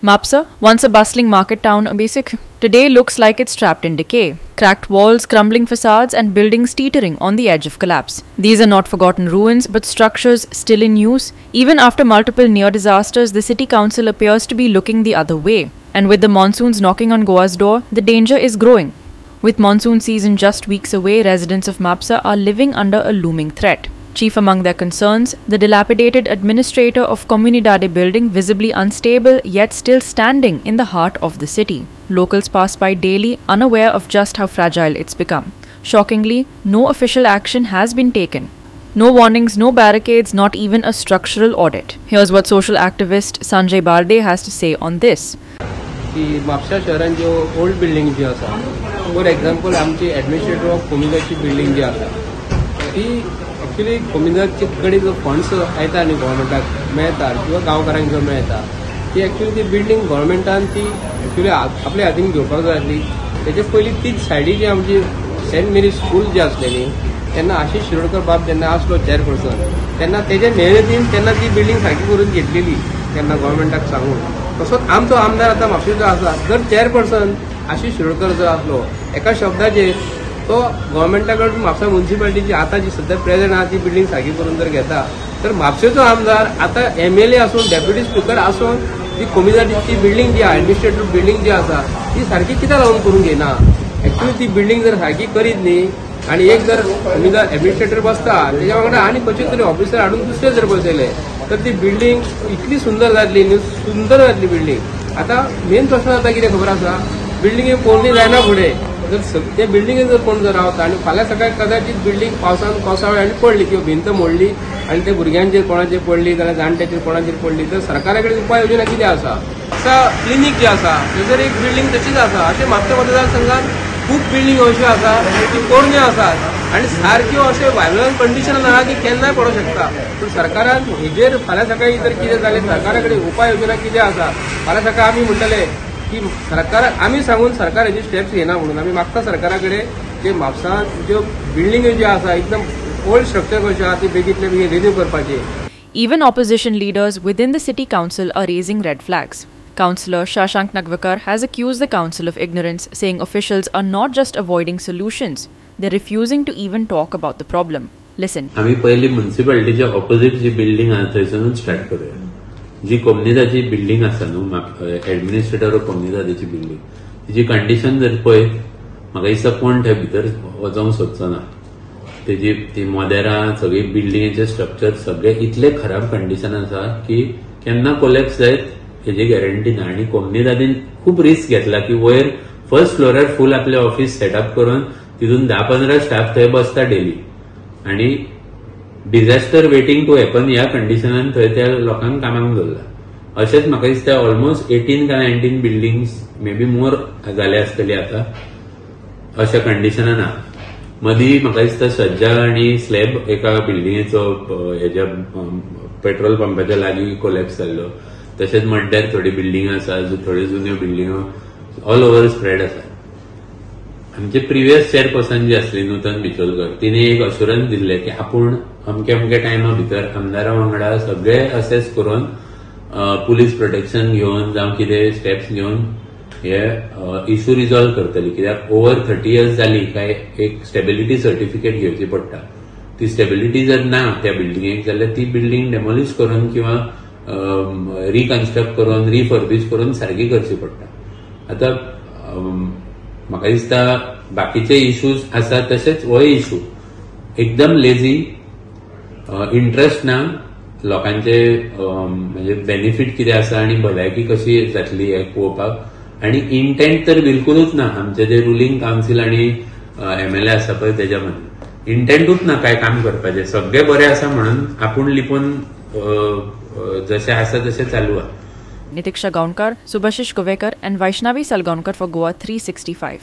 Mapsa, once a bustling market town, today looks like it's trapped in decay. Cracked walls, crumbling facades, and buildings teetering on the edge of collapse. These are not forgotten ruins, but structures still in use. Even after multiple near disasters, the city council appears to be looking the other way. And with the monsoons knocking on Goa's door, the danger is growing. With monsoon season just weeks away, residents of Mapsa are living under a looming threat. Chief among their concerns, the dilapidated administrator of Comunidade building, visibly unstable yet still standing in the heart of the city. Locals pass by daily, unaware of just how fragile it's become. Shockingly, no official action has been taken. No warnings, no barricades, not even a structural audit. Here's what social activist Sanjay Barde has to say on this. की म्हापसा शहरान ज्यो old building जी आसा, for example आमची administrator of कोमिदाची building जी आसा ती actually कोमिदाचे कडेन जो funds येता न्ही गव्हर्मेंटाक मेळटा किंवा गांवकारांक जो मेळटा ती एक्चुअली ती बिल्डिंग गव्हर्मेंटान ती एक्चुअली आपल्या हातीन घेवपाक जाय आसली. तेजे पयली तीच सायडीक जी आमची सेंट मेरी स्कूल जी आसली न्ही तेन्ना आशिश शिरोडकर बाब जेन्ना आसलो चेअरपर्सन तेन्ना तेजे मेहनतीन तेन्ना ती बिल्डिंग सारकी करून घेतलेली तेन्ना गव्हर्मेंटाक सांगून. तसोच आमचो आमदार आतां म्हापशेचो आसा, जर चेअरपर्सन आशिश शिरोडकर जो आसलो एका शब्दाचेर तो गव्हर्मेंटा कडून म्हापसा म्युनिसिपालिटीची आता जी सध्या प्रेझेंट आहा ती बिल्डिंग सारकी करून जर घेता तर म्हापशेचो आमदार आता MLA आसून डेप्युटी स्पीकर आसून जी कोमिदाची बिल्डिंग जी आहा एडमिनिस्ट्रेटिव्ह बिल्डिंग जी आसा ती सारकी कित्याक लागून करून घेना. एक्चुअली ती बिल्डिंग जर सारकी करीत न्ही आणि एक जर कोमिदा एडमिनिस्ट्रेटर बसता त्याच्या वांगडा आनी खंयचे तरी ऑफिसर हाडून दुसरे जर बसयले तर ती बिल्डिंग इतली सुंदर जातली न्ही, सुंदर जातली बिल्डिंग. आता मेन प्रश्न आता कितें खबर आसा, बिल्डिंगे पळोवनी जायना फुडें जर ते बिल्डिंगेन जर कोण जर रावता आणि फाल्यां सकाळी कदाचित बिल्डिंग पावसान कोसळ्ळी आनी पडली किंवा भिंत मोडली आणि ते भुरग्यांचेर कोणाचेर पडली जाल्यार जाणट्याचेर कोणाचेर पडली तर सरकारा कडेन उपाय योजना कितें आसा. आतां क्लिनीक जी आसा थंयसर एक बिल्डिंग तशीच आसा. अशें म्हापसा मतदारसंघात खूब बिल्डिंग अश्यो आसा ती पोरण्यो आसात आनी सारक्यो अश्यो वायलंट कंडिशनान आहा की केन्नाय पडूंक शकता. पूण सरकारान हेजेर फाल्यां सकाळी जर कितें जालें सरकारा कडेन उपाय योजना कितें आसा. फाल्यां सकाळी आमी म्हणटले की सरकार आमी सांगून सरकार हेजे स्टेप्स घेना म्हणून आमी मागता सरकारा कडेन जे म्हापसांत ज्यो बिल्डिंग्यो ज्यो आसा एकदम ओल्ड स्ट्रक्चर कश्यो आहा ती बेगींतले बेगीन रिन्यू करपाचे. Even opposition leaders within the city council are raising red flags. Councillor Shashank Nagvekar has accused the council of ignorance, saying officials are not just avoiding solutions, they're refusing to even talk about the problem. Listen. आम्ही पहिली म्युनिसिपालिटीच्या opposite जी building आहा थंयसरूच start करूया. जी कोमनिदाची building आसा न्हू administrator of कोमनिदाची building तिची condition जर पळयत म्हाका दिसता कोण थंय भितर वचोंक सोदचो ना. तेजी ती मोदेरां सगळी बिल्डिंगेचे स्ट्रक्चर सगळे इतले खराब कंडिशन आसा की केन्ना कोलॅप्स जायत हेजी गॅरंटी ना. आणि कोमनिदादीन खूप रिस्क घेतला की वयर फर्स्ट फ्लोरार फुल आपले ऑफिस सेटअप करून तितून 10-15 स्टाफ थंय बसता डेली आणि डिझास्टर वेटिंग टू हॅपन ह्या कंडिशनान थंय त्या लोकांक कामाक दवरला. अशेंच म्हाका दिसता ऑलमोस्ट 18 काय 19 बिल्डिंग्स मे बी मोर जाले आसतली आता अशा कंडिशनान आहा. मदीं म्हाका दिसता सज्जा आणि स्लॅब एका बिल्डिंगेचो हेज्या पेट्रोल पंपाच्या लागीं कोलॅप्स जाल्लो. तशेंच मड्ड्यार थोडी बिल्डिंग आसा थोड्यो जुन्यो बिल्डिंगो ऑल ओव्हर स्प्रेड आसा. आमचे प्रिवियस चेअरपर्सन जी आसली नूतन बिचोलकर तिने एक अश्युरन्स दिल्ले की आपूण अमक्या अमक्या टायमा भितर आमदारा वांगडा सगळे असेस करून पुलीस प्रोटेक्शन घेवन जावं कितें स्टेप्स घेवन हे इश्यू रिझॉल्व करतली. कित्याक ओव्हर 30 इयर्स जाली काय एक स्टेबिलिटी सर्टिफिकेट घेवची पडटा. ती स्टेबिलिटी जर ना त्या बिल्डिंगेक जाल्यार ती बिल्डिंग डेमोलिश करून किंवा रिकन्स्ट्रक्ट करून रिफर्बिश करून सारकी करची पडटा. आता म्हाका दिसता बाकीचे इश्यूज आसा तशेंच हो इश्यू एकदम लेझी इंटरेस्ट ना लोकांचे म्हणजे बेनिफिट कितें आसा आनी भलायकी कशी जातली हे पळोवपाक आनी इंटेंट तर बिलकुलूच ना. आमचे जे रुलींग कावन्सील आनी MLA आसा पळय तेज्या मदीं इंटेंटूच ना काय काम करपाचें. सगळे बरें आसा म्हणून आपूण लिपून जशें आसा तशें चालू आहा. Nitiksha Gaunkar, Subhashish Govekar and Vaishnavi Salgaonkar for Goa 365.